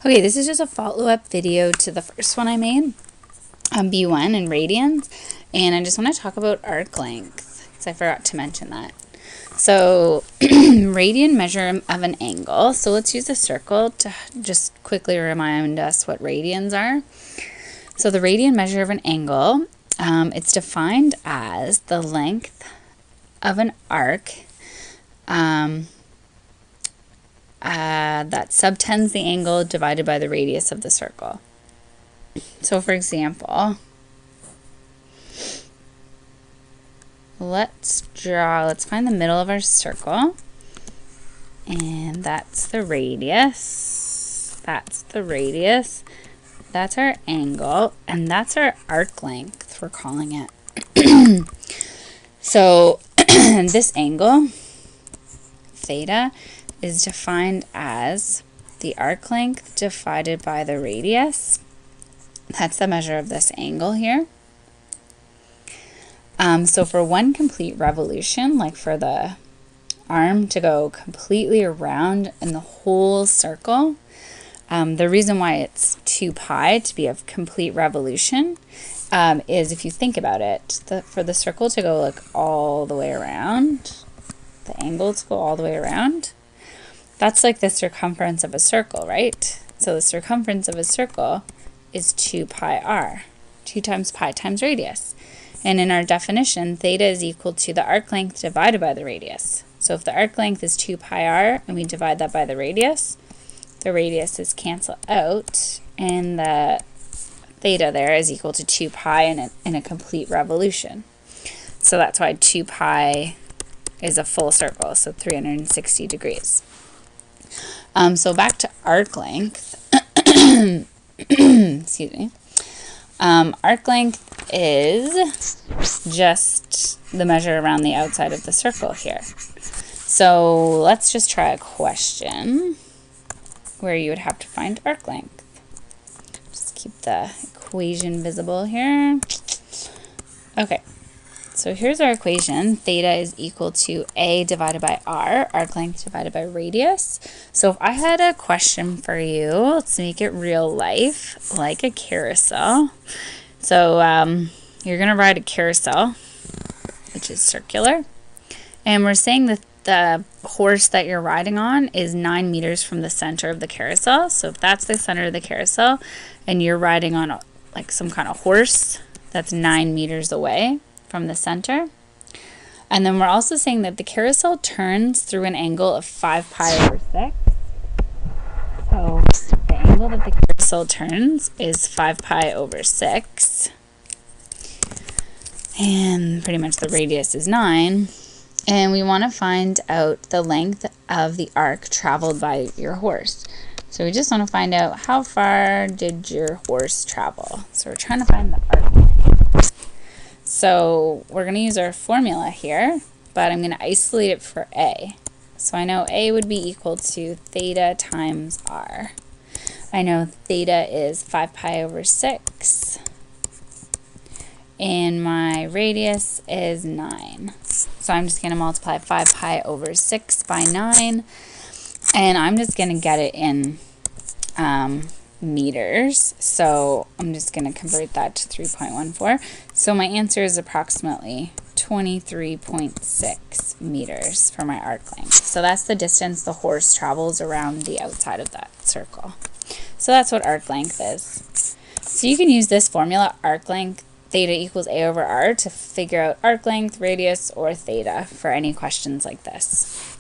Okay, this is just a follow-up video to the first one I made on B1 and radians, and I just want to talk about arc length because I forgot to mention that. So radian measure of an angle. So let's use a circle to just quickly remind us what radians are. So the radian measure of an angle, it's defined as the length of an arc that subtends the angle divided by the radius of the circle. So for example, let's find the middle of our circle, and that's the radius, that's our angle, and that's our arc length, we're calling it. So this angle, theta, is defined as the arc length divided by the radius. That's the measure of this angle here. So for one complete revolution, like for the arm to go completely around in the whole circle, the reason why it's 2 pi to be a complete revolution is, if you think about it, for the circle to go like all the way around, the angle to go all the way around, that's like the circumference of a circle, right? So the circumference of a circle is 2 pi r, 2 times pi times radius. And in our definition, theta is equal to the arc length divided by the radius. So if the arc length is 2 pi r and we divide that by the radius is cancel out, and the theta there is equal to 2 pi in a complete revolution. So that's why 2 pi is a full circle, so 360 degrees. So back to arc length. Excuse me. Arc length is just the measure around the outside of the circle here. So let's just try a question where you would have to find arc length. Just keep the equation visible here. Okay. So here's our equation. Theta is equal to A divided by R, arc length divided by radius. So if I had a question for you, let's make it real life, like a carousel. So you're going to ride a carousel, which is circular. And we're saying that the horse that you're riding on is 9 meters from the center of the carousel. So if that's the center of the carousel and you're riding on like some kind of horse that's 9 meters away from the center. And then we're also saying that the carousel turns through an angle of 5 pi over 6. So the angle that the carousel turns is 5 pi over 6. And pretty much the radius is 9. And we want to find out the length of the arc traveled by your horse. So we just want to find out how far did your horse travel. So we're trying to find the arc length. So we're going to use our formula here, but I'm going to isolate it for A. So I know A would be equal to theta times R. I know theta is 5 pi over 6. And my radius is 9. So I'm just going to multiply 5 pi over 6 by 9. And I'm just going to get it in meters. So I'm just going to convert that to 3.14. So my answer is approximately 23.6 meters for my arc length. So that's the distance the horse travels around the outside of that circle. So that's what arc length is. So you can use this formula, arc length, theta equals A over R, to figure out arc length, radius, or theta for any questions like this.